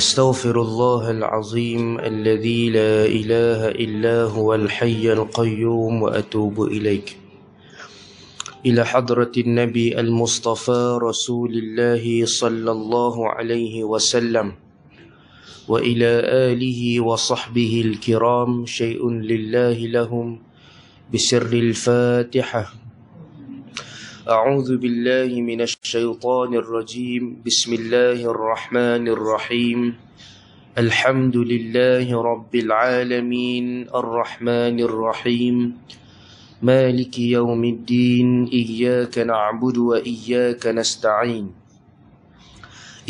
أستغفر الله العظيم الذي لا إله إلا هو الحي القيوم وأتوب إليك إلى حضرة النبي المصطفى رسول الله صلى الله عليه وسلم وإلى آله وصحبه الكرام شيء لله لهم بسر الفاتحة. أعوذ بالله من الشيطان الرجيم. بسم الله الرحمن الرحيم. الحمد لله رب العالمين الرحمن الرحيم مالك يوم الدين إياك نعبد وإياك نستعين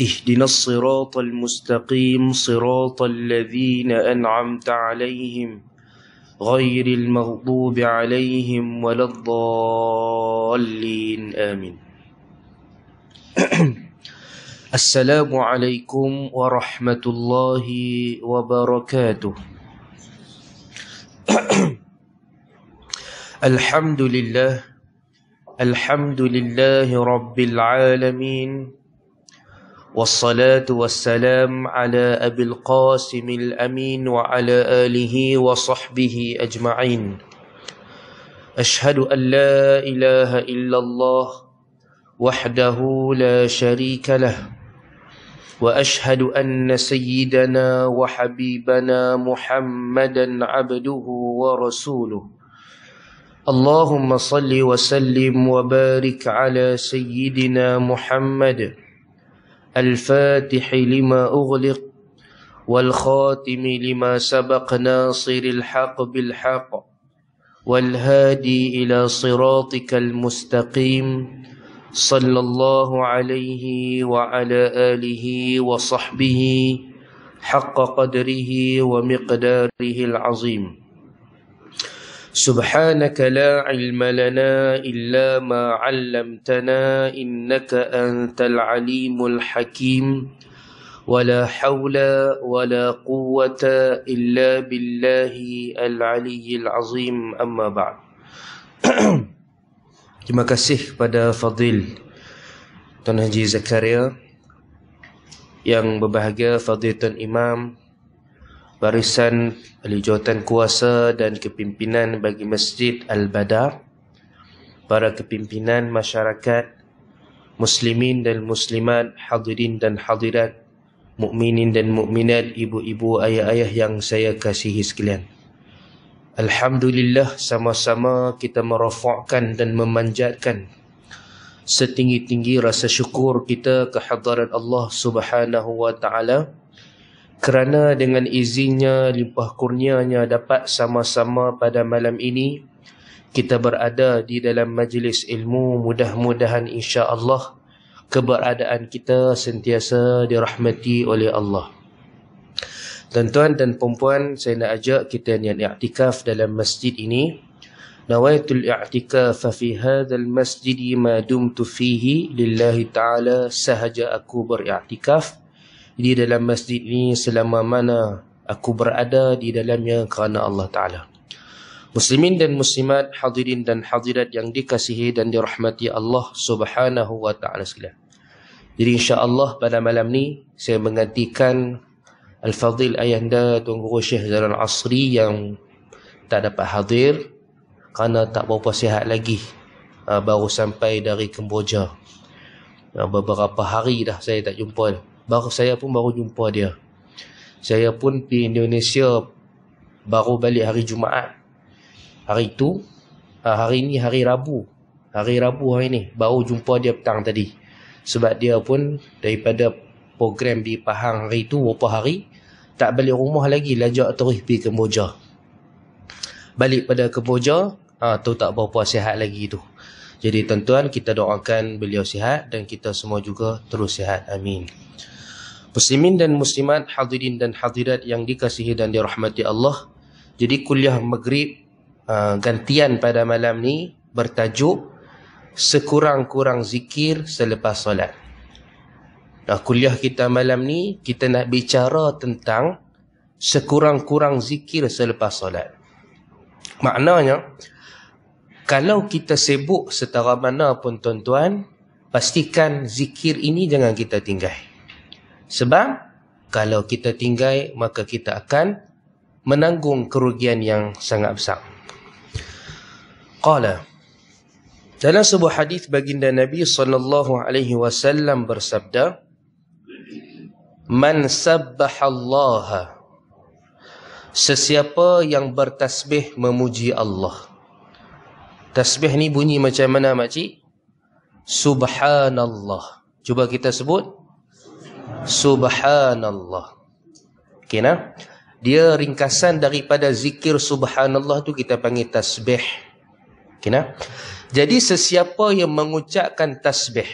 اهدنا الصراط المستقيم صراط الذين أنعمت عليهم غير المغضوب عليهم ولا الضالين آمين. السلام عليكم ورحمة الله وبركاته. الحمد لله رب العالمين والصلاة والسلام على أبي القاسم الأمين وعلى آله وصحبه أجمعين. أشهد أن لا إله إلا الله وحده لا شريك له وأشهد أن سيدنا وحبيبنا محمدا عبده ورسوله. اللهم صل وسلم وبارك على سيدنا محمد الفاتح لما أغلق والخاتم لما سبق ناصر الحق بالحق والهادي إلى صراطك المستقيم صلى الله عليه وعلى آله وصحبه حق قدره ومقداره العظيم. سبحانك لا علم لنا إلا ما علمتنا إنك أنت العليم الحكيم ولا حول ولا قوة إلا بالله العلي العظيم. أما بعد. Terima kasih kepada Fadil Tuan Haji Zakaria, yang berbahagia Fadil Tuan Imam, barisan ahli jawatan kuasa dan kepimpinan bagi Masjid Al-Badar, para kepimpinan masyarakat, muslimin dan muslimat, hadirin dan hadirat, mukminin dan mukminat, ibu-ibu, ayah-ayah yang saya kasihi sekalian. Alhamdulillah, sama-sama kita merafakkan dan memanjatkan setinggi-tinggi rasa syukur kita ke hadirat Allah Subhanahu wa ta'ala, kerana dengan izinnya, limpah kurnianya dapat sama-sama pada malam ini kita berada di dalam majlis ilmu. Mudah-mudahan insya-Allah keberadaan kita sentiasa dirahmati oleh Allah. Tuan-tuan dan puan-puan, saya nak ajak kita niat i'tikaf dalam masjid ini. Nawaitul i'tikaf fi hadzal masjid ma dumtu fihi lillahi ta'ala. Sahaja aku beriktikaf di dalam masjid ini selama mana aku berada di dalamnya kerana Allah Ta'ala. Muslimin dan muslimat, hadirin dan hadirat yang dikasihi dan dirahmati Allah Subhanahu wa Ta'ala sekalian. Jadi insya-Allah pada malam ni saya menggantikan Al-Fadhil Ayahanda Tuan Guru Syekh Zainuddin Asri yang tak dapat hadir kerana tak berapa sihat lagi. Baru sampai dari Kemboja. Beberapa hari dah saya tak jumpa. Saya pun baru jumpa dia. Saya pun di Indonesia baru balik hari Jumaat. Hari tu, hari ni hari Rabu. Hari Rabu hari ni baru jumpa dia petang tadi. Sebab dia pun daripada program di Pahang hari tu beberapa hari tak balik rumah lagi, lajak terus pergi Kemboja. Balik pada Kemboja, tu tak berapa sihat lagi tu. Jadi tuan-tuan, kita doakan beliau sihat dan kita semua juga terus sihat. Amin. Muslimin dan muslimat, hadirin dan hadirat yang dikasihi dan dirahmati Allah. Jadi kuliah maghrib gantian pada malam ni bertajuk sekurang-kurang zikir selepas solat. Kuliah kita malam ni kita nak bicara tentang sekurang-kurang zikir selepas solat. Maknanya, kalau kita sibuk setara mana pun tuan-tuan, pastikan zikir ini jangan kita tinggal. Sebab Kalau kita tinggal, maka kita akan menanggung kerugian yang sangat besar. Qala, dalam sebuah hadis baginda Nabi SAW bersabda, Man sabbahallaha, sesiapa yang bertasbih memuji Allah. Tasbih ni bunyi macam mana makcik? Subhanallah. Cuba kita sebut Subhanallah. Okey nah? Dia ringkasan daripada zikir subhanallah tu kita panggil tasbih. Okey nah? Jadi sesiapa yang mengucapkan tasbih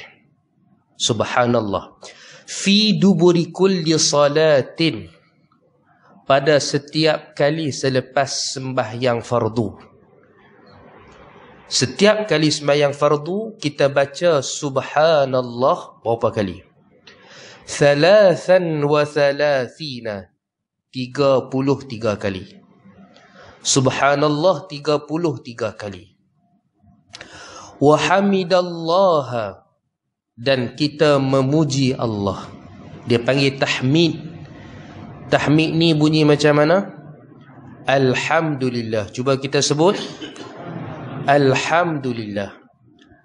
subhanallah fi duburi kulli salatin, pada setiap kali selepas sembahyang fardu. Setiap kali sembahyang fardu kita baca subhanallah berapa kali? 33, 33 kali. Subhanallah 33 kali. Wa hamidallaha, dan kita memuji Allah. Dia panggil tahmid. Tahmid ni bunyi macam mana? Alhamdulillah. Cuba kita sebut Alhamdulillah.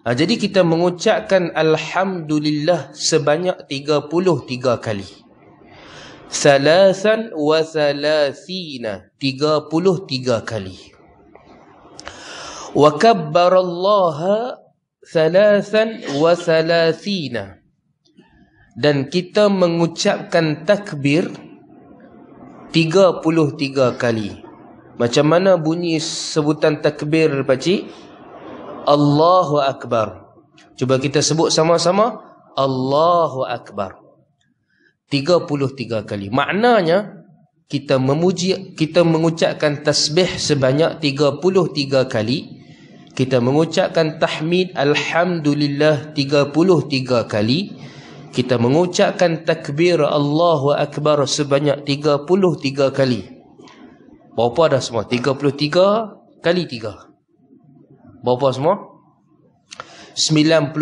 Jadi kita mengucapkan Alhamdulillah sebanyak 33 kali. 33, 33 kali. Wa kabbarallaha 33, dan kita mengucapkan takbir 33 kali. Macam mana bunyi sebutan takbir pakcik? Allahu Akbar. Cuba kita sebut sama-sama Allahu Akbar 33 kali. Maknanya kita memuji, kita mengucapkan tasbih sebanyak 33 kali. Kita mengucapkan tahmid Alhamdulillah 33 kali. Kita mengucapkan takbir Allahu Akbar sebanyak 33 kali. Berapa dah semua? 33 kali 3. Berapa semua? 99.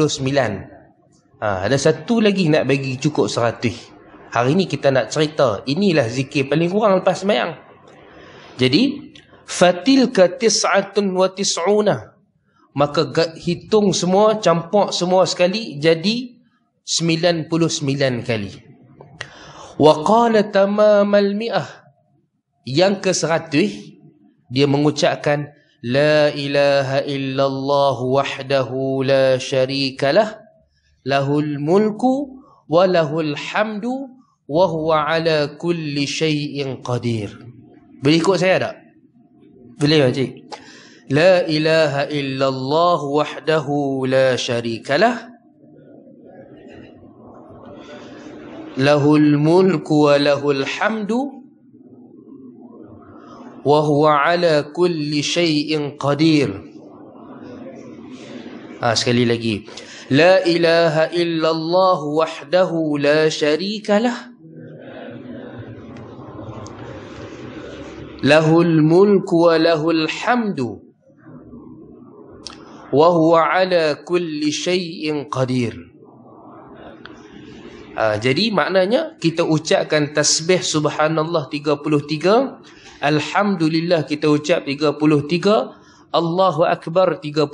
Ada satu lagi nak bagi cukup 100. Hari ni kita nak cerita, inilah zikir paling kurang lepas sembahyang. Jadi fatilka 99, maka hitung semua, campak semua sekali jadi 99 kali. Wa qala tamamal mi'ah, yang ke-100 dia mengucapkan la ilaha illallah wahdahu la syarikalah, lahul mulku wa lahul hamdu wa huwa ala kulli syai'in qadir. Boleh ikut saya tak? Boleh pakcik? La ilaha illallah wahdahu la syarikalah, lahul mulku wa lahul hamdu wa huwa ala kulli syai'in qadir. Sekali lagi. La ilaha illallah wahdahu la syarikalah, lahul mulku wa lahul hamdu wa huwa ala kulli syai'in qadir. Jadi maknanya kita ucapkan tasbih subhanallah 33, alhamdulillah kita ucap 33, Allahu Akbar 33,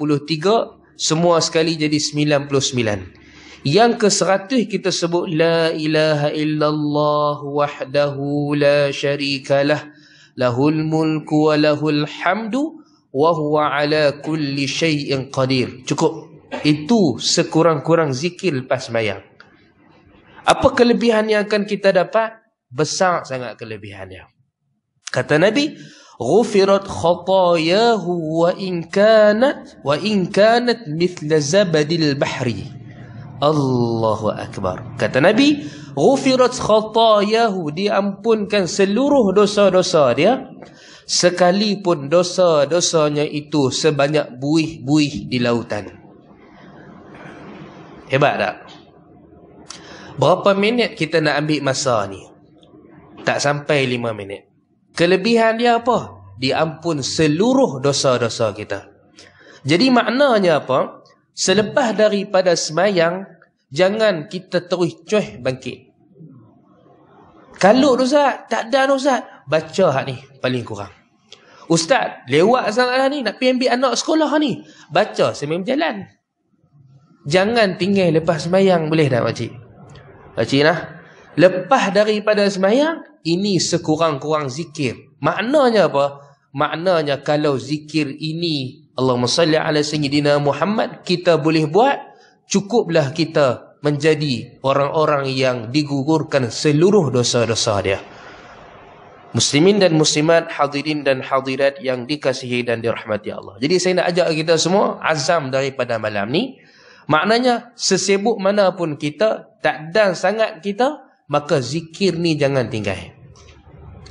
semua sekali jadi 99. Yang ke-100 kita sebut la ilaha illallah wahdahu la syarikalah, lahul mulku wa lahul hamdu wa huwa ala kulli syai'in qadir. Cukup. Itu sekurang-kurang zikir lepas sembahyang. Apa kelebihan yang akan kita dapat? Besar sangat kelebihannya. Kata Nabi, ghufirat khatayahu wa in kanat mithla zabadil bahri. Allahu Akbar. Kata Nabi, ghufirat khatayahu, diampunkan seluruh dosa-dosa dia, sekalipun dosa-dosanya itu sebanyak buih-buih di lautan. Hebat tak? Berapa minit kita nak ambil masa ni? Tak sampai 5 minit. Kelebihan dia apa? Diampun seluruh dosa-dosa kita. Jadi maknanya apa? Selepas daripada semayang, jangan kita terus cuih bangkit. Kalut Ustaz, tak ada Ustaz. Baca hak ni paling kurang. Ustaz, lewat sangat ni, nak pergi ambil anak sekolah ni. Baca sambil berjalan. Jangan tinggal lepas sembahyang, boleh tak pakcik? Pakcik nah, lepas daripada sembahyang, ini sekurang-kurang zikir. Maknanya apa? Maknanya kalau zikir ini, Allahumma salli ala Sayyidina Muhammad, kita boleh buat, cukuplah kita menjadi orang-orang yang digugurkan seluruh dosa-dosa dia. Muslimin dan muslimat, hadirin dan hadirat yang dikasihi dan dirahmati Allah. Jadi saya nak ajak kita semua azam daripada malam ni. Maknanya sesibuk mana pun kita, tak dan sangat kita, maka zikir ni jangan tinggal.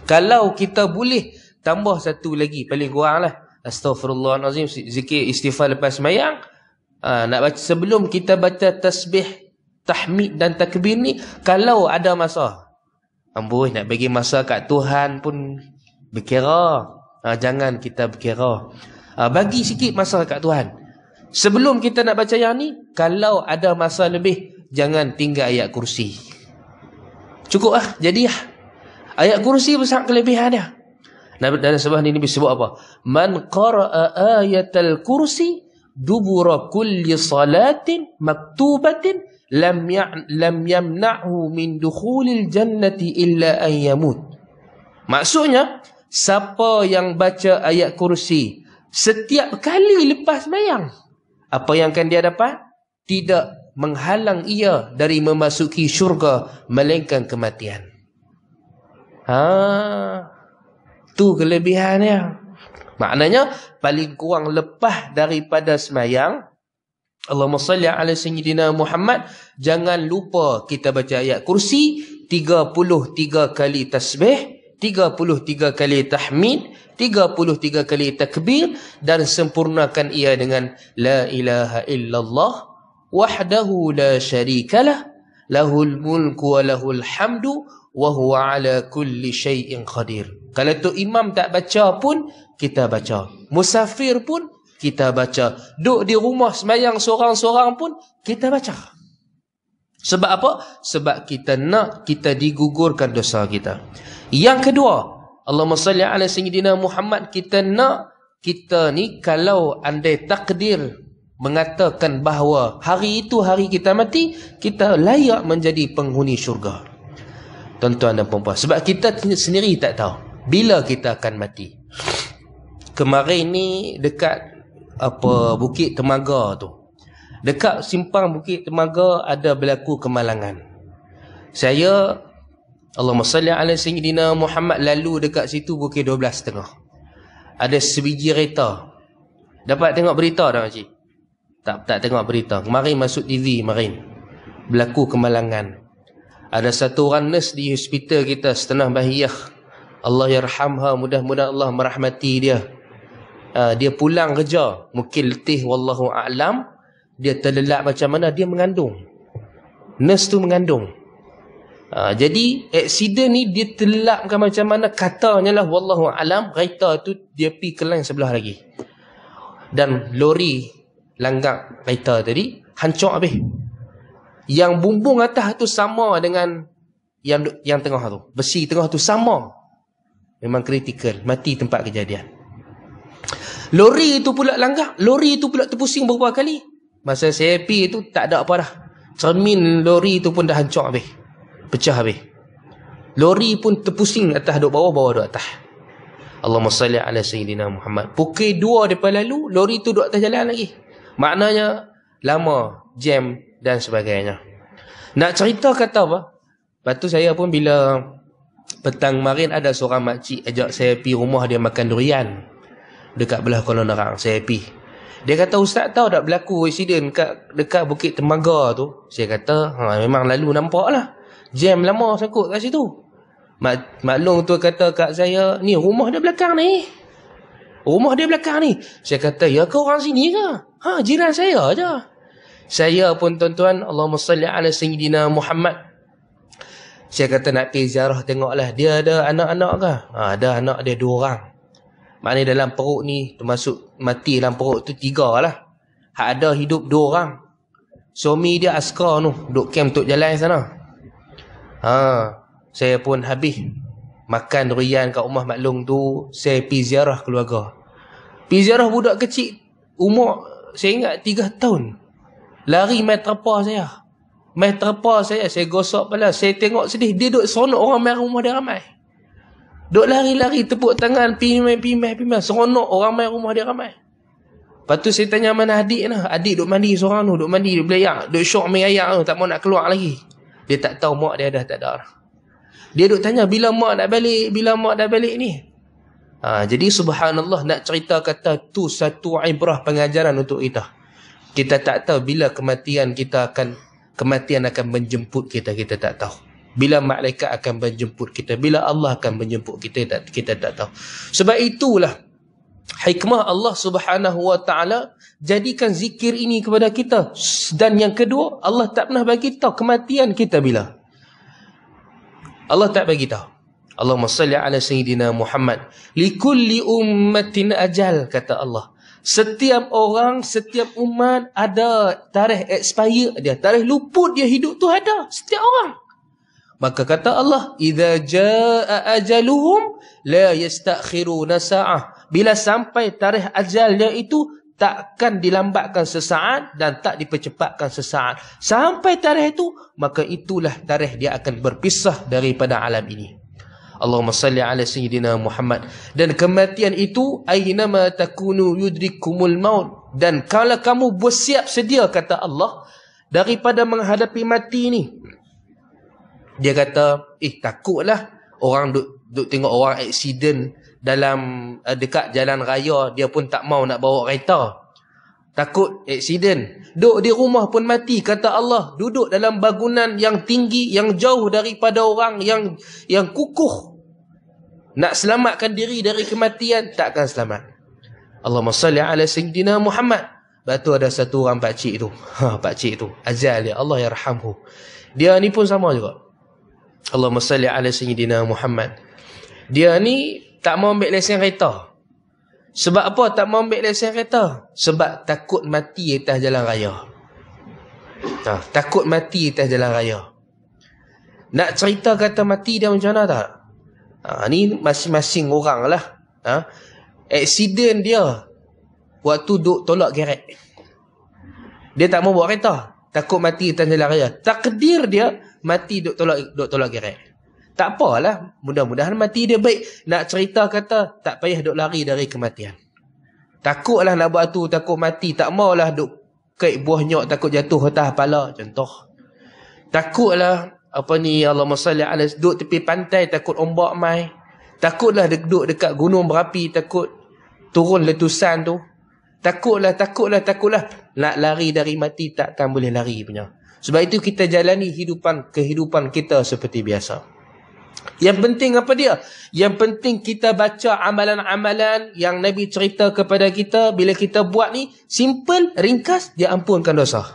Kalau kita boleh tambah satu lagi, paling kurang lah, astaghfirullahalazim, zikir istighfar lepas sembahyang. Nak baca sebelum kita baca tasbih, tahmid dan takbir ni, kalau ada masa, amboi nak bagi masa kat Tuhan pun berkira. Jangan kita berkira. Bagi sikit masa kat Tuhan. Sebelum kita nak baca yang ni, kalau ada masa lebih, jangan tinggal ayat kursi. Cukup lah, jadi lah. Ayat kursi besar kelebihan dia. Dalam sebuah ni Nabi sebut apa? Man qara'a ayatal kursi dubura kulli salatin maktubatin lam yamna'hu min dukhulil jannati illa an yamut. Maksudnya, siapa yang baca ayat kursi setiap kali lepas sembahyang, apa yang akan dia dapat? Tidak menghalang ia dari memasuki syurga melainkan kematian. Tu kelebihannya. Maknanya paling kurang lepas daripada sembahyang, Allahumma salli ala Sayyidina Muhammad, jangan lupa kita baca ayat kursi 33 kali tasbih, 33 kali tahmid, 33 kali takbir, dan sempurnakan ia dengan la ilaha illallah wahdahu la syarikalah lahul mulku wa lahul hamdu wa huwa ala kulli syai'in qadir. Kalau tu imam tak baca pun kita baca. Musafir pun kita baca. Duduk di rumah sembahyang seorang-seorang pun kita baca. Sebab apa? Sebab kita nak kita digugurkan dosa kita. Yang kedua, Allahumma salli ala Sayyidina Muhammad, kita nak kita ni kalau andai takdir mengatakan bahawa hari itu hari kita mati, kita layak menjadi penghuni syurga. Tuan-tuan dan puan-puan, sebab kita sendiri tak tahu bila kita akan mati. Kemarin ni dekat Bukit Temaga tu, dekat simpang Bukit Temaga ada berlaku kemalangan. Saya, Allahumma salli ala Sayyidina Muhammad, lalu dekat situ pukul 12.30. Ada sebiji kereta. Dapat tengok berita tak makcik? Tak tengok berita. Kemarin masuk TV kemarin. Berlaku kemalangan. Ada satu orang nurse di hospital kita, Setanah Bahiyah. Allah yarhamha, mudah-mudahan Allah merahmati dia. Dia pulang kerja, mungkin letih, wallahu a'lam. Dia terlelap macam mana, dia mengandung. Nurse tu mengandung. Jadi aksiden ni dia terlelapkan macam mana, katanya lah wallahu a'lam, kereta tu dia pergi ke lain sebelah lagi. Dan lori langgak kereta tadi hancur habis. Yang bumbung atas tu sama dengan yang tengah tu. Besi tengah tu sama. Memang kritikal, mati tempat kejadian. Lori tu pula langgak, lori tu pula terpusing beberapa kali. Masa saya pergi tu tak ada apa dah. Cermin lori tu pun dah hancur habis. Pecah habis. Lori pun terpusing atas duk bawah, bawah duk atas. Allahumma salli ala Sayyidina Muhammad. Pukul 2 depan lalu, lori tu duk atas jalan lagi. Maknanya lama, jam dan sebagainya. Nak cerita kata apa? Lepas tu saya pun bila petang kemarin ada seorang makcik ajak saya pergi rumah dia makan durian dekat belah Kuala Nerang. Saya pergi. Dia kata, Ustaz tahu tak berlaku insiden dekat Bukit Temaga tu? Saya kata, memang lalu nampak lah. Jam lama sangkut kat situ. Maklum tu kata kat saya, ni rumah dia belakang ni. Rumah dia belakang ni. Saya kata, ya ke orang sini ke? Jiran saya je. Saya pun tuan-tuan, Allahumma salli ala Sayyidina Muhammad. Saya kata nak pergi ziarah tengoklah. Dia ada anak-anak ke? Ada anak dia 2 orang. Maknanya dalam perut ni, termasuk mati dalam perut tu 3 lah. Ada hidup 2 orang. Suami dia askar tu, duk camp tok jalan sana. saya pun habis makan durian kat rumah maklum tu, saya pergi ziarah keluarga. Pergi ziarah budak kecil, umur saya ingat 3 tahun. Lari main terpa saya. Main terpa saya gosok kepala, saya tengok sedih. Dia duduk seronok, orang main rumah dia ramai. Duk lari-lari, tepuk tangan, pimai, seronok, orang main rumah dia ramai. Lepas tu saya tanya mana adik lah. Adik duk mandi seorang tu, duk mandi, duk belayak, duk syok main ayak tu, tak mau nak keluar lagi. Dia tak tahu mak dia dah tak ada. Dia duk tanya bila mak nak balik, bila mak dah balik ni. Jadi subhanallah, nak cerita kata tu satu ibrah pengajaran untuk kita. Kita tak tahu bila kematian akan menjemput kita, kita tak tahu. Bila malaikat akan menjemput kita, bila Allah akan menjemput kita, kita tak tahu. Sebab itulah hikmah Allah Subhanahu wa taala jadikan zikir ini kepada kita. Dan yang kedua, Allah tak pernah bagi tahu kematian kita bila. Allah tak bagi tahu. Allahumma salli ala sayyidina Muhammad. Likulli ummatin ajal, kata Allah. Setiap orang, setiap umat ada tarikh expire dia, tarikh luput dia hidup tu ada, setiap orang. Maka kata Allah, idza jaa ajaluhum la yastakhiruna sa'ah. Bila sampai tarikh ajalnya itu, takkan dilambatkan sesaat dan tak dipercepatkan sesaat. Sampai tarikh itu, maka itulah tarikh dia akan berpisah daripada alam ini. Allahumma salli ala sayyidina Muhammad. Dan kematian itu, aynama takunu yudrikumul maut. Dan kalau kamu bersiap sedia, kata Allah, daripada menghadapi mati ni. Dia kata, takutlah orang duk tengok orang aksiden dalam dekat jalan raya, dia pun tak mau nak bawa kereta. Takut aksiden. Duduk di rumah pun mati, kata Allah. Duduk dalam bangunan yang tinggi, yang jauh daripada orang yang kukuh. Nak selamatkan diri dari kematian, takkan selamat. Allahumma salli ala sayyidina Muhammad. Batu ada satu orang pakcik tu. Pakcik tu, azal dia, Allah yarhamhu. Dia ni pun sama juga. Allahumma salli ala sayyidina Muhammad. Dia ni tak mau ambil lesen kereta. Sebab apa tak mau ambil lesen kereta? Sebab takut mati atas jalan raya. Takut mati atas jalan raya. Nak cerita kata mati dia macam mana tak? Ni masing-masing orang lah. Aksiden dia waktu duk tolak gerek. Dia tak mau bawa kereta, takut mati atas jalan raya. Takdir dia mati duk tolak gerek. Tak apalah, mudah-mudahan mati dia baik. Nak cerita kata tak payah duk lari dari kematian. Takutlah nak buat tu, takut mati, tak maulah duk kait buah nyok takut jatuh atas kepala, contoh. Takutlah Allahumma salli ala, duk tepi pantai takut ombak mai. Takutlah duduk dekat gunung berapi takut turun letusan tu. Takutlah. Nak lari dari mati takkan boleh lari punya. Sebab itu kita jalani kehidupan kita seperti biasa. Yang penting apa dia? Yang penting kita baca amalan-amalan yang Nabi cerita kepada kita. Bila kita buat ni, simple, ringkas, dia ampunkan dosa.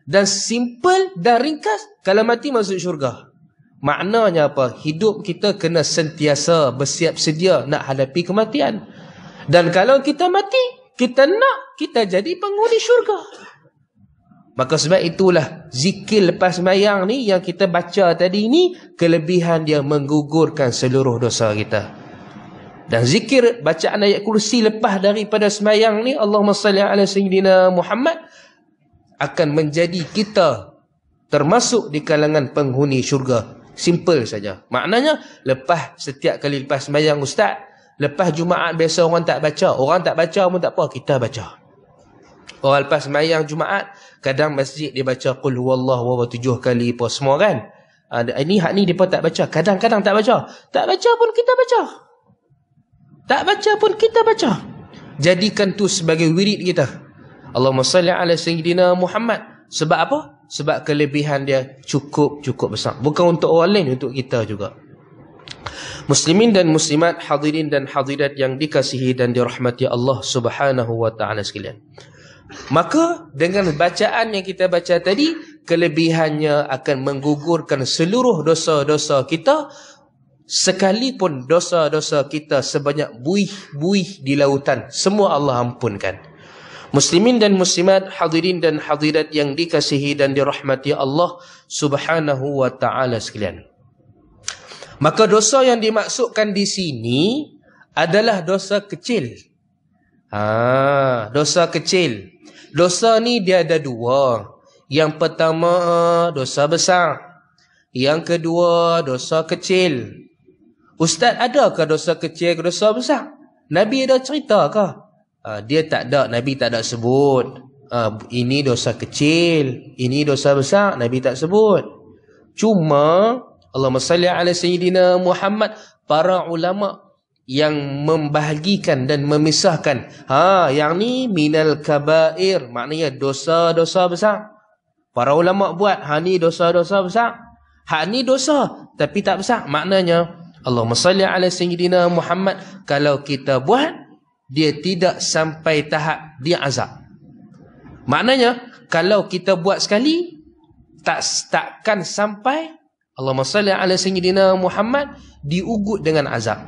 Dan simple dan ringkas, kalau mati masuk syurga. Maknanya apa? Hidup kita kena sentiasa bersiap sedia nak hadapi kematian. Dan kalau kita mati, kita jadi penghuni syurga. Maka sebab itulah zikir lepas sembahyang ni yang kita baca tadi ni, kelebihan dia menggugurkan seluruh dosa kita. Dan zikir bacaan ayat kursi lepas daripada sembahyang ni, Allahumma salli ala sayyidina Muhammad, akan menjadi kita termasuk di kalangan penghuni syurga. Simple saja. Maknanya setiap kali lepas sembahyang ustaz, lepas Jumaat biasa orang tak baca. Orang tak baca pun tak apa, kita baca. Orang lepas sembahyang Jumaat, kadang masjid dia baca qul huwallahu 7 kali apa semua kan. Ini hak ni depa tak baca. Kadang-kadang tak baca. Tak baca pun kita baca. Tak baca pun kita baca. Jadikan tu sebagai wirid kita. Allahumma salli ala sayyidina Muhammad. Sebab apa? Sebab kelebihan dia cukup besar. Bukan untuk orang lain, untuk kita juga. Muslimin dan muslimat, hadirin dan hadirat yang dikasihi dan dirahmati Allah Subhanahu wa taala sekalian. Maka dengan bacaan yang kita baca tadi, kelebihannya akan menggugurkan seluruh dosa-dosa kita, sekalipun dosa-dosa kita sebanyak buih-buih di lautan, semua Allah ampunkan. Muslimin dan muslimat, hadirin dan hadirat yang dikasihi dan dirahmati Allah Subhanahu wa taala sekalian. Maka dosa yang dimaksudkan di sini adalah dosa kecil. Dosa kecil. Dosa ni dia ada dua. Yang pertama dosa besar. Yang kedua dosa kecil. Ustaz, adakah dosa kecil ke dosa besar? Nabi ada cerita ke? Dia tak ada, Nabi tak ada sebut. Ini dosa kecil, ini dosa besar, Nabi tak sebut. Cuma Allahumma salli ala sayyidina Muhammad, para ulama yang membahagikan dan memisahkan. Yang ni minal kabair, maknanya dosa-dosa besar. Para ulama buat, ni dosa-dosa besar. Ni dosa tapi tak besar. Maknanya Allahumma salli ala sayyidina Muhammad, kalau kita buat, dia tidak sampai tahap dia azab. Maknanya kalau kita buat sekali, takkan sampai Allahumma salli ala sayyidina Muhammad diugut dengan azab.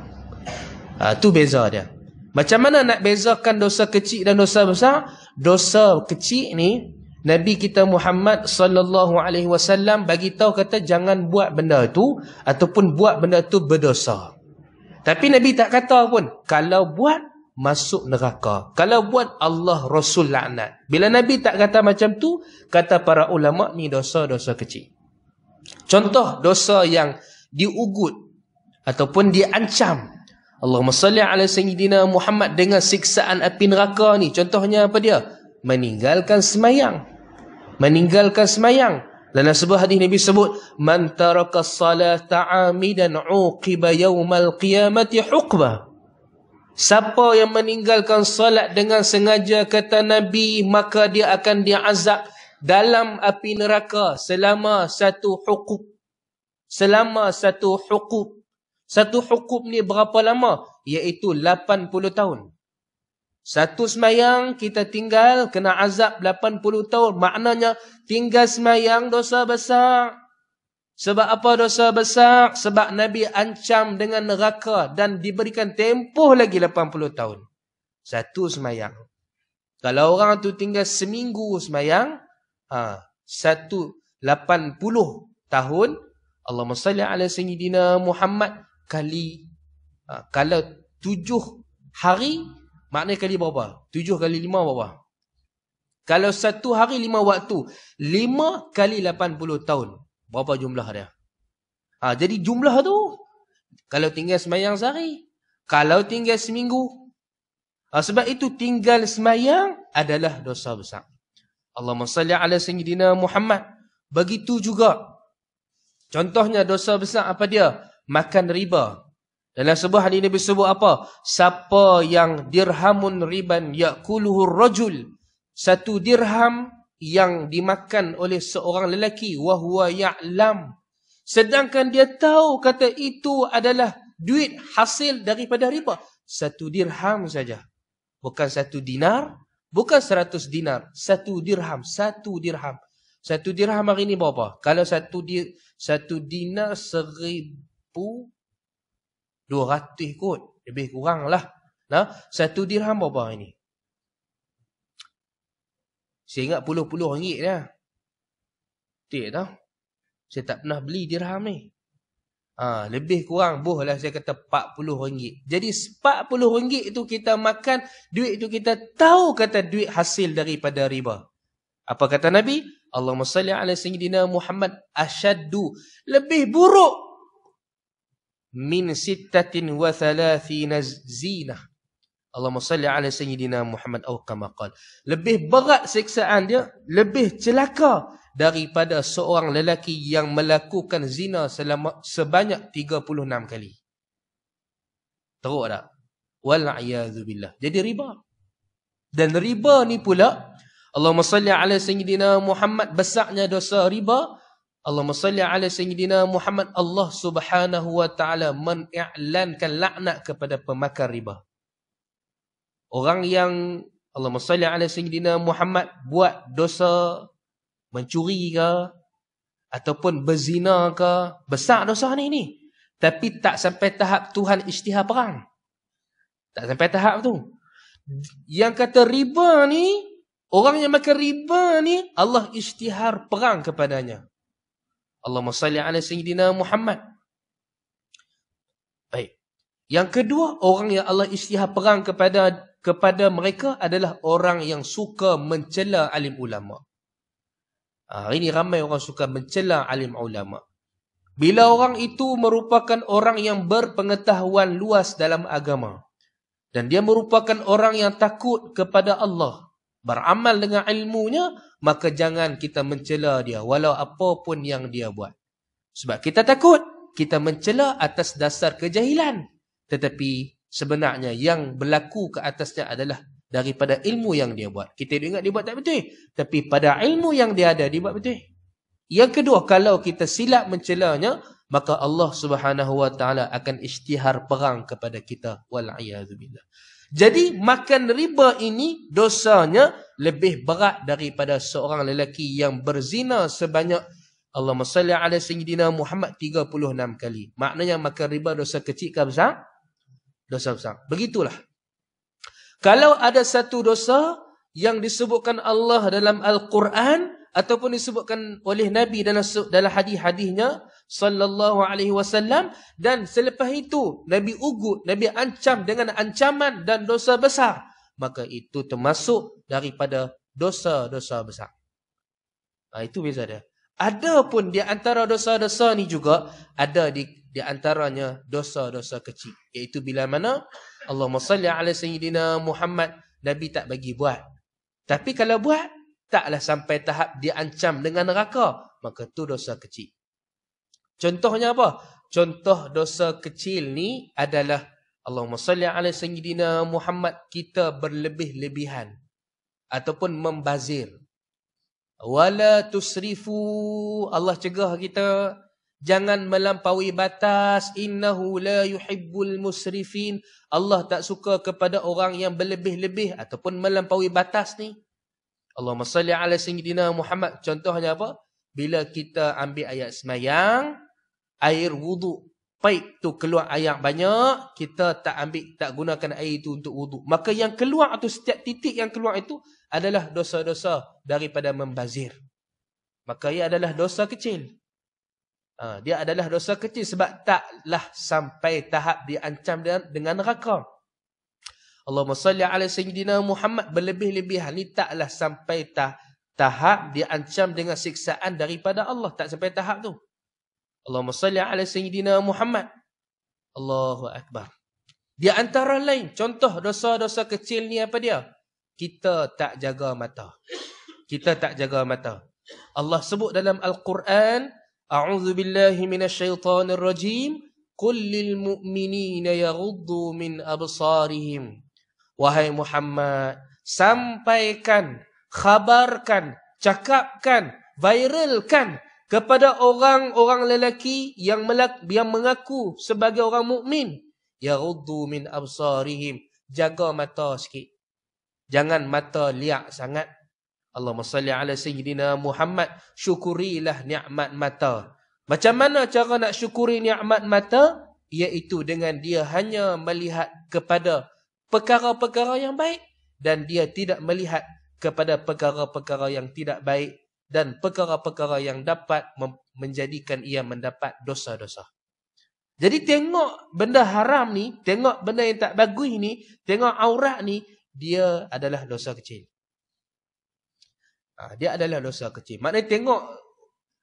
Tu beza dia. Macam mana nak bezakan dosa kecil dan dosa besar? Dosa kecil ni Nabi kita Muhammad sallallahu alaihi wasallam bagi tahu, kata jangan buat benda tu ataupun buat benda tu berdosa. Tapi Nabi tak kata pun kalau buat masuk neraka, kalau buat Allah Rasul laknat. Bila Nabi tak kata macam tu, kata para ulama ni dosa-dosa kecil. Contoh dosa yang diugut ataupun diancam Allahumma salli ala sayyidina Muhammad dengan siksaan api neraka ni, contohnya apa dia? Meninggalkan semayang. Meninggalkan semayang. Dalam sebuah hadis Nabi sebut, man taraka salata amidan uqiba yaumal qiyamati huqbah. Siapa yang meninggalkan salat dengan sengaja, kata Nabi, maka dia akan diazab dalam api neraka selama satu hukub. Selama satu hukub. Satu hukub ni berapa lama? Iaitu 80 tahun. Satu semayang kita tinggal, kena azab 80 tahun. Maknanya tinggal semayang dosa besar. Sebab apa dosa besar? Sebab Nabi ancam dengan neraka dan diberikan tempoh lagi 80 tahun. Satu semayang. Kalau orang tu tinggal seminggu semayang, 80 tahun, Allahumma salli ala sayyidina Muhammad kali, kalau 7 hari, maknanya kali berapa? 7 kali 5 berapa? Kalau 1 hari 5 waktu, 5 kali 80 tahun. Berapa jumlah dia? Jadi jumlah tu, kalau tinggal semayang sehari, kalau tinggal seminggu. Sebab itu tinggal semayang adalah dosa besar. Allahumma salli ala sayyidina Muhammad. Begitu juga. Contohnya dosa besar apa dia? Makan riba. Dalam sebuah hadis Nabi sebut apa? Siapa yang dirhamun riban yakuluhu rajul. 1 dirham yang dimakan oleh seorang lelaki, wahuwa ya'lam, sedangkan dia tahu kata itu adalah duit hasil daripada riba. 1 dirham saja, bukan 1 dinar, bukan 100 dinar, 1 dirham. 1 dirham. 1 dirham hari ni berapa? Kalau 1 dinar 1,200 kot, lebih kurang lah. 1 dirham berapa hari ni? Saya ingat puluh-puluh ringgit dah. Tak tahu. Saya tak pernah beli dirham ni. Lebih kurang lah saya kata 40 ringgit. Jadi 40 ringgit itu kita makan, duit itu kita tahu kata duit hasil daripada riba. Apa kata Nabi? Allahumma salli ala sayyidina Muhammad, asyaddu, lebih buruk min 36 zinah. Allahumma salli ala sayyidina Muhammad atau kama qala. Lebih berat siksaan dia, lebih celaka daripada seorang lelaki yang melakukan zina sebanyak 36 kali. Teruk tak? Wal'iyadzu billah. Jadi riba. Dan riba ni pula, Allahumma salli ala sayyidina Muhammad, besarnya dosa riba. Allahumma salli ala sayyidina Muhammad, Allah Subhanahu wa taala mengiklankan laknat kepada pemakan riba. Orang yang Allahumma salli ala sayyidina Muhammad buat dosa mencuri ke ataupun berzina ke, besar dosa ni. Tapi tak sampai tahap Tuhan isytihar perang. Tak sampai tahap tu. Yang kata riba ni Orang yang makan riba ni, Allah isytihar perang kepadanya. Allahumma salli ala Sayyidina Muhammad. Baik. Yang kedua, orang yang Allah isytihar perang kepada mereka adalah orang yang suka mencela alim ulama. Hari ini ramai orang suka mencela alim ulama. Bila orang itu merupakan orang yang berpengetahuan luas dalam agama, dan dia merupakan orang yang takut kepada Allah, beramal dengan ilmunya, maka jangan kita mencela dia walau apa pun yang dia buat. Sebab kita takut kita mencela atas dasar kejahilan. Tetapi sebenarnya yang berlaku ke atasnya adalah daripada ilmu yang dia buat. Kita ingat dia buat tak betul, tapi pada ilmu yang dia ada, dia buat betul. Yang kedua, kalau kita silap mencelanya, maka Allah Subhanahu wa taala akan isytihar perang kepada kita, wal'iyadzubillah. Jadi makan riba ini dosanya lebih berat daripada seorang lelaki yang berzina sebanyak Allahumma salli ala Sayyidina Muhammad 36 kali. Maknanya makan riba dosa kecil ke besar? Dosa besar. Begitulah. Kalau ada satu dosa yang disebutkan Allah dalam Al-Quran ataupun disebutkan oleh Nabi dalam hadis-hadisnya sallallahu alaihi wasallam, dan selepas itu Nabi ugut, Nabi ancam dengan ancaman dan dosa besar, maka itu termasuk daripada dosa-dosa besar. Itu beza dia. Ada pun di antara dosa-dosa ni juga ada di antaranya dosa-dosa kecil, iaitu bila mana Allahumma salli ala Sayyidina Muhammad, Nabi tak bagi buat. Tapi kalau buat, taklah sampai tahap diancam dengan neraka, maka tu dosa kecil. Contohnya apa? Contoh dosa kecil ni adalah Allahumma salli ala Sayyidina Muhammad, kita berlebih-lebihan ataupun membazir. Wala tusrifu, Allah cegah kita jangan melampaui batas. Innahu la yuhibbul musrifin. Allah tak suka kepada orang yang berlebih-lebih ataupun melampaui batas ni. Allahumma salli ala Sayyidina Muhammad. Contohnya apa? Bila kita ambil ayat semayang, air wuduk, paip tu keluar air banyak, kita tak gunakan air itu untuk wuduk. Maka yang keluar tu, setiap titik yang keluar itu adalah dosa-dosa daripada membazir. Maka ia adalah dosa kecil. Dia adalah dosa kecil sebab taklah sampai tahap diancam dengan neraka. Allahumma salli ala Sayyidina Muhammad, berlebih-lebihan ni taklah sampai tahap diancam dengan siksaan daripada Allah. Tak sampai tahap tu. Allahumma salli ala Sayyidina Muhammad. Allahu Akbar. Di antara lain, contoh dosa-dosa kecil ni apa dia? Kita tak jaga mata. Kita tak jaga mata. Allah sebut dalam Al-Quran, A'udzu billahi minasyaitonir rajim, qul lil mu'minina yaghuddu min absarihim. Wahai Muhammad, sampaikan, khabarkan, cakapkan, viralkan kepada orang-orang lelaki yang mengaku sebagai orang mukmin, yaghuddu min absarihim, jaga mata sikit. Jangan mata liak sangat. Allahumma salli ala Sayyidina Muhammad, syukurilah nikmat mata. Macam mana cara nak syukuri nikmat mata? Iaitu dengan dia hanya melihat kepada perkara-perkara yang baik, dan dia tidak melihat kepada perkara-perkara yang tidak baik, dan perkara-perkara yang dapat menjadikan ia mendapat dosa-dosa. Jadi tengok benda haram ni, tengok benda yang tak bagus ni, tengok aurat ni, dia adalah dosa kecil. Dia adalah dosa kecil. Maknanya tengok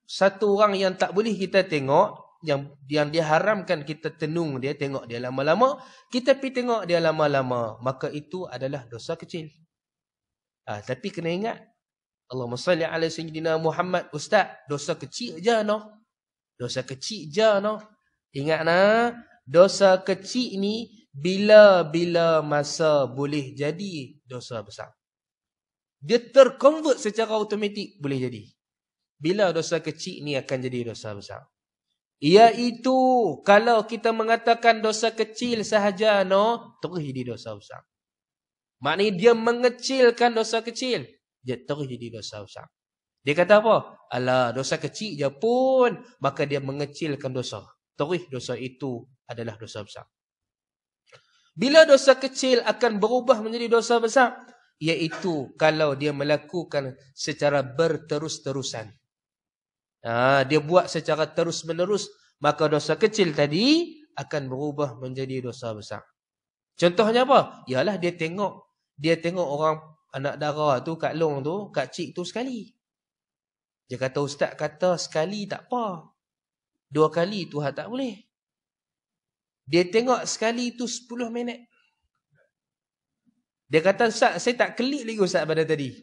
satu orang yang tak boleh kita tengok, yang dia haramkan kita tenung dia, tengok dia lama-lama, kita pergi tengok dia lama-lama, maka itu adalah dosa kecil. Tapi kena ingat, Allahumma salli ala Sayyidina Muhammad, Ustaz, dosa kecil je noh. Dosa kecil je noh. Ingat nah, dosa kecil ni bila-bila masa boleh jadi dosa besar. Dia terkonvert secara automatik boleh jadi. Bila dosa kecil ni akan jadi dosa besar. Iaitu kalau kita mengatakan dosa kecil sahaja no, terus jadi dosa besar. Maknanya dia mengecilkan dosa kecil, dia terus jadi dosa besar. Dia kata apa? Alah, dosa kecil je pun, maka dia mengecilkan dosa. Terus dosa itu adalah dosa besar. Bila dosa kecil akan berubah menjadi dosa besar? iaitu kalau dia melakukan secara berterus-terusan. Dia buat secara terus-menerus, maka dosa kecil tadi akan berubah menjadi dosa besar. Contohnya apa? Ialah dia tengok orang anak dara tu kat long tu, kat cik tu sekali. Dia kata, ustaz kata sekali tak apa. 2 kali tu tak boleh. Dia tengok sekali tu 10 minit. Dia kata, ustaz saya tak kelik lagi ustaz pada tadi.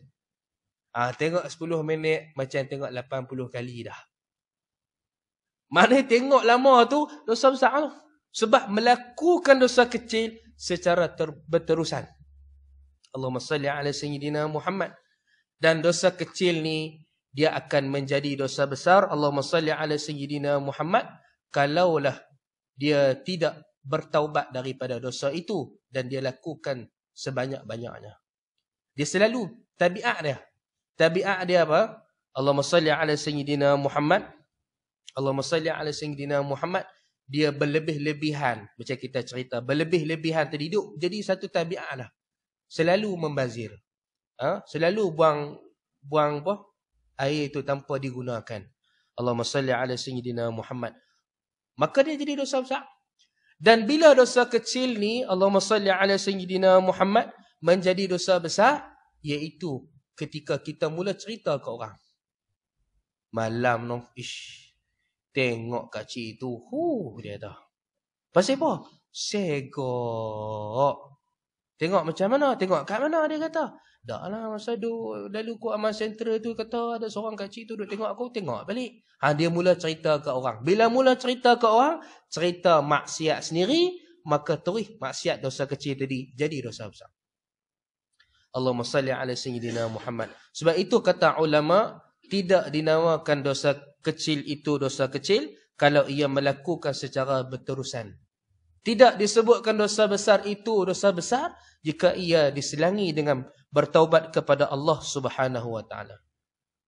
Tengok 10 minit macam tengok 80 kali dah. Mana tengok lama tu dosa besar tu. Sebab melakukan dosa kecil secara berterusan. Allahumma salli ala sayyidina Muhammad. Dan dosa kecil ni dia akan menjadi dosa besar. Allahumma salli ala sayyidina Muhammad. Kalaulah dia tidak bertaubat daripada dosa itu dan dia lakukan sebanyak-banyaknya. Dia selalu tabiat dia. Tabiat dia apa? Allahumma salli ala sayyidina Muhammad. Allahumma salli ala sayyidina Muhammad. Dia berlebih-lebihan. Macam kita cerita. Berlebih-lebihan tadi. Jadi satu tabiat lah. Selalu membazir. Selalu buang apa? Air itu tanpa digunakan. Allahumma salli ala sayyidina Muhammad. Maka dia jadi dosa besar. Dan bila dosa kecil ni, Allahumma salli ala sayyidina Muhammad, menjadi dosa besar, iaitu ketika kita mula cerita ke orang. Malam tengok kat cik tu, dia dah. Pasal apa? Segok. Tengok macam mana? Tengok kat mana dia kata? Dah lah masa lalu ku amal center tu kata ada seorang kat cik tu duk tengok aku, tengok balik. Dia mula cerita ke orang. Bila mula cerita ke orang, cerita maksiat sendiri, maka terus maksiat dosa kecil tadi jadi dosa besar. Allahumma salli ala sayyidina Muhammad. Sebab itu kata ulama, tidak dinamakan dosa kecil itu dosa kecil kalau ia melakukan secara berterusan. Tidak disebutkan dosa besar itu dosa besar jika ia diselangi dengan bertaubat kepada Allah Subhanahu wa taala.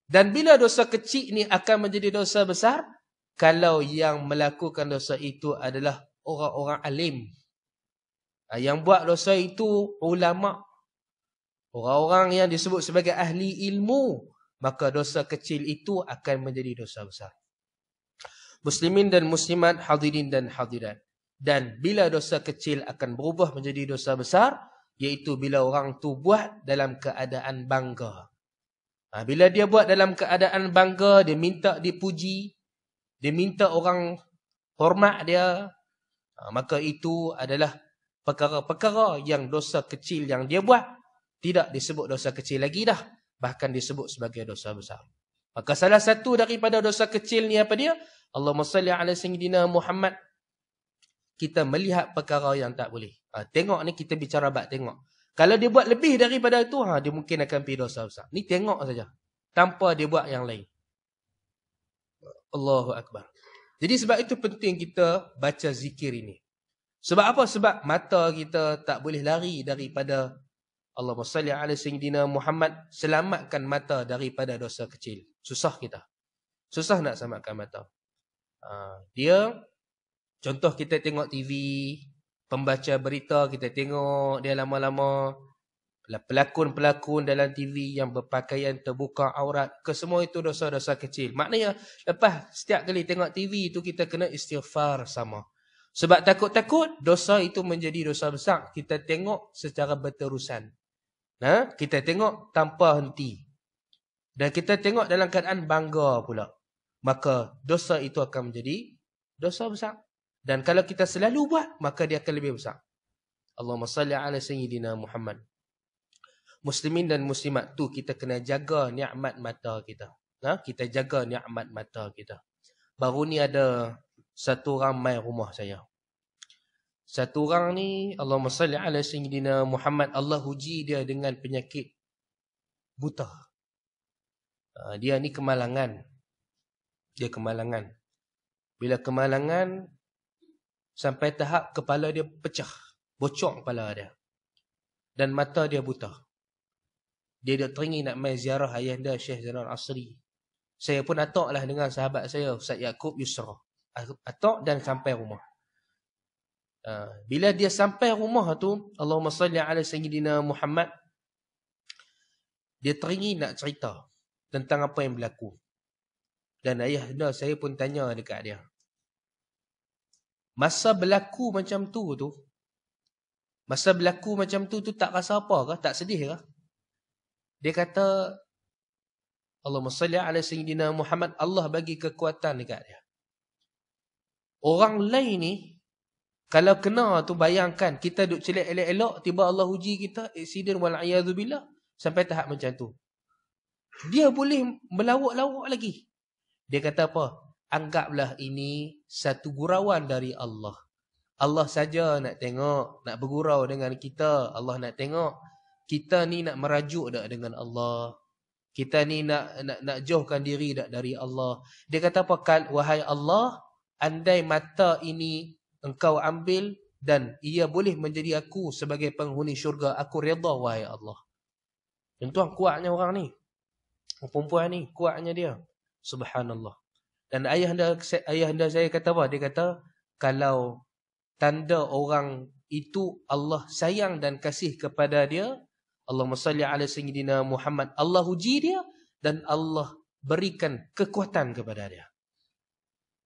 Dan bila dosa kecil ni akan menjadi dosa besar kalau yang melakukan dosa itu adalah orang-orang alim. Yang buat dosa itu ulama. Orang-orang yang disebut sebagai ahli ilmu, maka dosa kecil itu akan menjadi dosa besar. Muslimin dan muslimat, hadirin dan hadirat. Dan bila dosa kecil akan berubah menjadi dosa besar, iaitu bila orang tu buat dalam keadaan bangga. Bila dia buat dalam keadaan bangga, dia minta dipuji, dia minta orang hormat dia, maka itu adalah perkara-perkara yang dosa kecil yang dia buat tidak disebut dosa kecil lagi dah, bahkan disebut sebagai dosa besar. Maka salah satu daripada dosa kecil ni apa dia? Allahumma salli ala sayyidina Muhammad. Kita melihat perkara yang tak boleh. Tengok ni kita bicara bab tengok. Kalau dia buat lebih daripada itu, dia mungkin akan pergi dosa besar. Ni tengok saja. Tanpa dia buat yang lain. Allahu Akbar. Jadi sebab itu penting kita baca zikir ini. Sebab apa? Sebab mata kita tak boleh lari daripada Allahumma salli ala sayyidina Muhammad. Selamatkan mata daripada dosa kecil. Susah kita. Susah nak selamatkan mata. Contoh kita tengok TV, pembaca berita, kita tengok dia lama-lama. Pelakon-pelakon dalam TV yang berpakaian terbuka aurat. Kesemua itu dosa-dosa kecil. Maknanya lepas setiap kali tengok TV itu kita kena istighfar sama. Sebab takut-takut dosa itu menjadi dosa besar. Kita tengok secara berterusan. Kita tengok tanpa henti. Dan kita tengok dalam keadaan bangga pula. Maka dosa itu akan menjadi dosa besar. Dan kalau kita selalu buat, maka dia akan lebih besar. Allahumma salli ala sayyidina Muhammad. Muslimin dan muslimat tu kita kena jaga nikmat mata kita. Kita jaga nikmat mata kita. Baru ni ada satu orang mai rumah saya. Satu orang ni, Allahumma salli ala sayyidina Muhammad, Allah uji dia dengan penyakit buta. Dia ni kemalangan. Dia kemalangan. Bila kemalangan, sampai tahap kepala dia pecah. Bocor kepala dia. Dan mata dia buta. Dia dah teringin nak main ziarah ayah dia Syekh Zainal Asri. Saya pun ataklah dengan sahabat saya Ustaz Yaakob Yusra. Atak dan sampai rumah. Bila dia sampai rumah tu, Allahumma salli ala sayyidina Muhammad. Dia teringin nak cerita tentang apa yang berlaku. Dan ayahanda saya pun tanya dekat dia. Masa berlaku macam tu tak rasa apa ke? Tak sedih ke? Dia kata, Allahumma salli ala Sayyidina Muhammad, Allah bagi kekuatan dekat dia. Orang lain ni, kalau kena tu bayangkan, kita duduk celik elok-elok, tiba Allah uji kita, aksiden wal'iyadzubillah, sampai tahap macam tu. Dia boleh melawak-lawak lagi. Dia kata apa? Anggaplah ini satu gurauan dari Allah. Allah saja nak tengok, nak bergurau dengan kita. Allah nak tengok, kita ni nak merajuk tak dengan Allah. Kita ni nak jauhkan diri tak dari Allah. Dia kata apa? Wahai Allah, andai mata ini engkau ambil dan ia boleh menjadi aku sebagai penghuni syurga, aku redha wahai Allah. Tuan-tuan, kuatnya orang ni. Perempuan ni, kuatnya dia. Subhanallah. Dan ayahanda saya kata apa? Dia kata, kalau tanda orang itu Allah sayang dan kasih kepada dia, Allahumma salli ala Sayyidina Muhammad, Allah uji dia dan Allah berikan kekuatan kepada dia.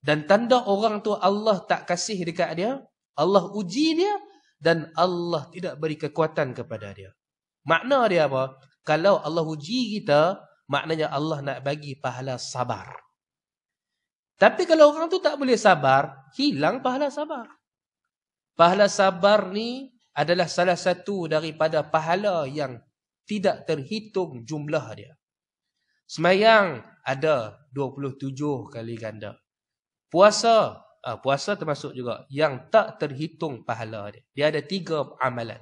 Dan tanda orang tu Allah tak kasih dekat dia, Allah uji dia dan Allah tidak beri kekuatan kepada dia. Makna dia apa? Kalau Allah uji kita, maknanya Allah nak bagi pahala sabar. Tapi kalau orang tu tak boleh sabar, hilang pahala sabar. Pahala sabar ni adalah salah satu daripada pahala yang tidak terhitung jumlah dia. Sembahyang ada 27 kali ganda. Puasa termasuk juga yang tak terhitung pahala dia. Dia ada 3 amalan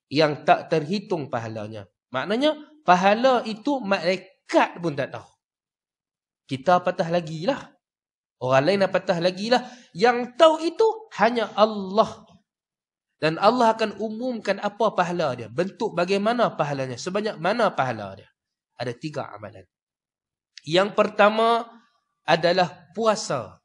yang tak terhitung pahalanya. Maknanya pahala itu malaikat pun tak tahu. Kita apatah lagi lah. Orang lain apatah lagi lah. Yang tahu itu hanya Allah. Dan Allah akan umumkan apa pahala dia. Bentuk bagaimana pahalanya. Sebanyak mana pahala dia. Ada 3 amalan. Yang pertama adalah puasa.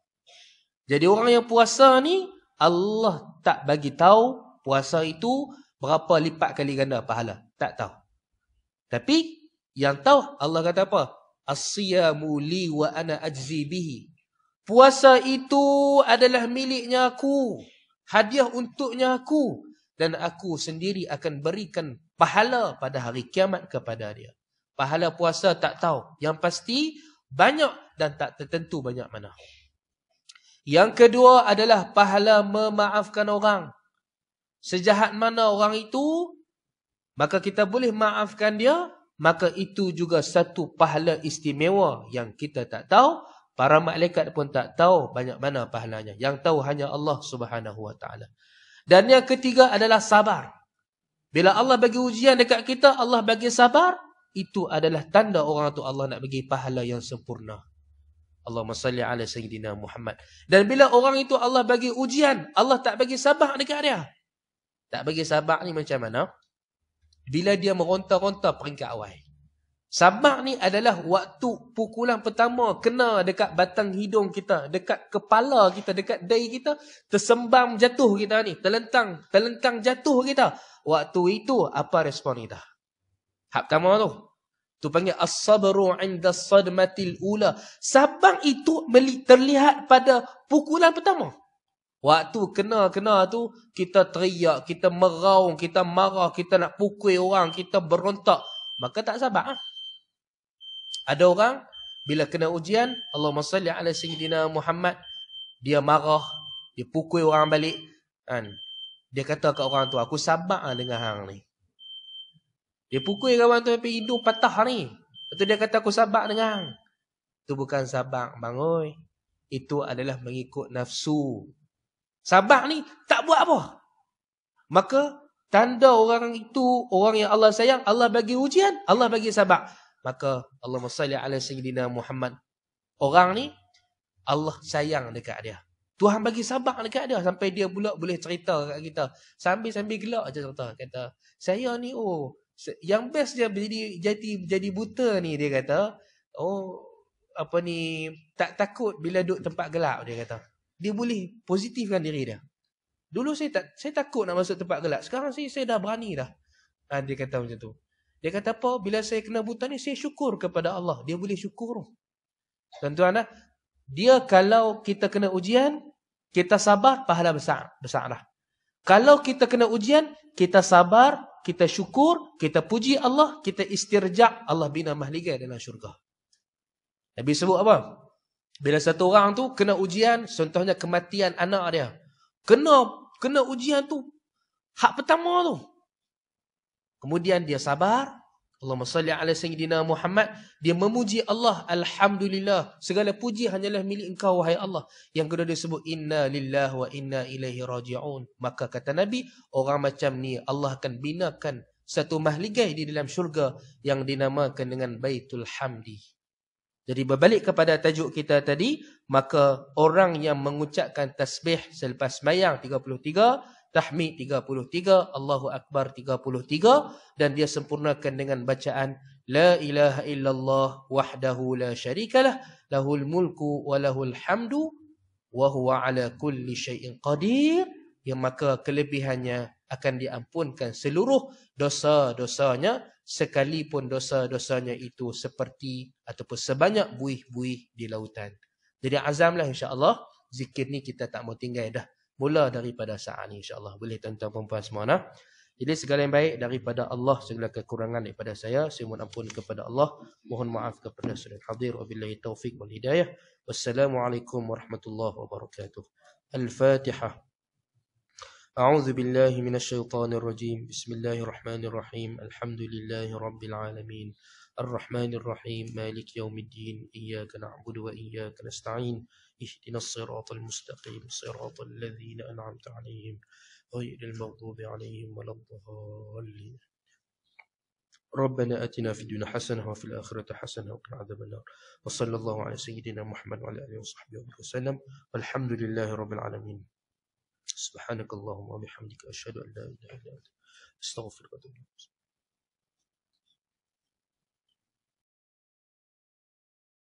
Jadi orang yang puasa ni, Allah tak bagi tahu puasa itu berapa lipat kali ganda pahala. Tak tahu. Tapi yang tahu Allah kata apa? As-siyamu li wa ana ajzi bihi. Puasa itu adalah miliknya aku. Hadiah untuknya aku. Dan aku sendiri akan berikan pahala pada hari kiamat kepada dia. Pahala puasa tak tahu. Yang pasti banyak dan tak tertentu banyak mana. Yang kedua adalah pahala memaafkan orang. Sejahat mana orang itu, maka kita boleh maafkan dia, maka itu juga satu pahala istimewa yang kita tak tahu. Para malaikat pun tak tahu banyak mana pahalanya. Yang tahu hanya Allah Subhanahu Wa Taala. Dan yang ketiga adalah sabar. Bila Allah bagi ujian dekat kita, Allah bagi sabar, itu adalah tanda orang tu Allah nak bagi pahala yang sempurna. Allahumma salli ala Sayyidina Muhammad. Dan bila orang itu Allah bagi ujian, Allah tak bagi sabar dekat dia. Tak bagi sabar ni macam mana? Bila dia meronta-ronta peringkat awal. Sabar ni adalah waktu pukulan pertama kena dekat batang hidung kita, dekat kepala kita, dekat dahi kita, tersembam jatuh kita ni, terlentang jatuh kita. Waktu itu apa respon kita? Hak pertama tu panggil as-sabru 'inda as-sadmatil ula. Sabar itu terlihat pada pukulan pertama. Waktu kena tu kita teriak, kita meraung, kita marah, kita nak pukul orang, kita berontak, maka tak sabar. Ada orang bila kena ujian, Allahumma salli ala Sayyidina Muhammad, dia marah, dia pukul orang balik kan. Dia kata kat orang tu, aku sabar dengan hang ni. Dia pukul kawan tu sampai hidung patah ni. Lepas tu dia kata aku sabar dengan hang. Itu bukan sabar bang oi. Itu adalah mengikut nafsu. Sabar ni tak buat apa. Maka tanda orang itu, orang yang Allah sayang, Allah bagi ujian, Allah bagi sabar. Maka Allahumma salli ala Sayyidina Muhammad. Orang ni Allah sayang dekat dia. Tuhan bagi sabar dekat dia sampai dia pula boleh cerita dekat kita. Sambil-sambil gelak je cerita. Kata, saya ni yang best dia jadi buta ni, dia kata. Tak takut bila duduk tempat gelap, dia kata. Dia boleh positifkan diri dia. Dulu saya takut nak masuk tempat gelap. Sekarang saya dah berani dah. Dia kata macam tu. Dia kata apa? Bila saya kena buta ni, saya syukur kepada Allah. Dia boleh syukur. Tuan-tuan, dia kalau kita kena ujian, kita sabar, pahala besar. Besar dah. Kalau kita kena ujian, kita sabar, kita syukur, kita puji Allah, kita istirja', Allah bina mahligai dalam syurga. Nabi sebut apa? Bila satu orang tu kena ujian, contohnya kematian anak dia. Kena ujian tu, hak pertama tu. Kemudian dia sabar. Allahumma salli ala Sayyidina Muhammad. Dia memuji Allah. Alhamdulillah. Segala puji hanyalah milik engkau, wahai Allah. Yang kedua dia sebut, inna lillahi wa inna ilaihi raji'un. Maka kata Nabi, orang macam ni Allah akan binakan satu mahligai di dalam syurga yang dinamakan dengan Baitul Hamdi. Jadi berbalik kepada tajuk kita tadi, maka orang yang mengucapkan tasbih selepas sembahyang 33, tahmid 33, Allahu Akbar 33, dan dia sempurnakan dengan bacaan La ilaha illallah wahdahu la syarikalah, lahul mulku wa lahul hamdu, wa huwa ala kulli syai'in qadir, yang maka kelebihannya akan diampunkan seluruh dosa-dosanya, sekalipun dosa-dosanya itu seperti ataupun sebanyak buih-buih di lautan. Jadi azamlah insya-Allah, zikir ni kita tak mau tinggal dah. Mula daripada saat ni insya-Allah. Boleh tuan-tuan puan-puan semua nah. Jadi segala yang baik daripada Allah, segala kekurangan daripada saya mohon ampun kepada Allah. Mohon maaf kepada saudara hadir. Wabillahi taufik wal hidayah. Wassalamualaikum warahmatullahi wabarakatuh. Al-Fatihah. أعوذ بالله من الشيطان الرجيم بسم الله الرحمن الرحيم الحمد لله رب العالمين الرحمن الرحيم مالك يوم الدين إياك نعبد وإياك نستعين اهدنا الصراط المستقيم صراط الذين أنعمت عليهم غير المغضوب عليهم ولا الضالين ربنا آتنا في الدنيا حسنة وفي الآخرة حسنة وقنا عذاب النار وصلى الله على سيدنا محمد وعلى آله وصحبه وسلم والحمد لله رب العالمين سبحانك اللهم وبحمدك أشهد أن لا إله إلا أنت أستغفرك وأتوب إليك.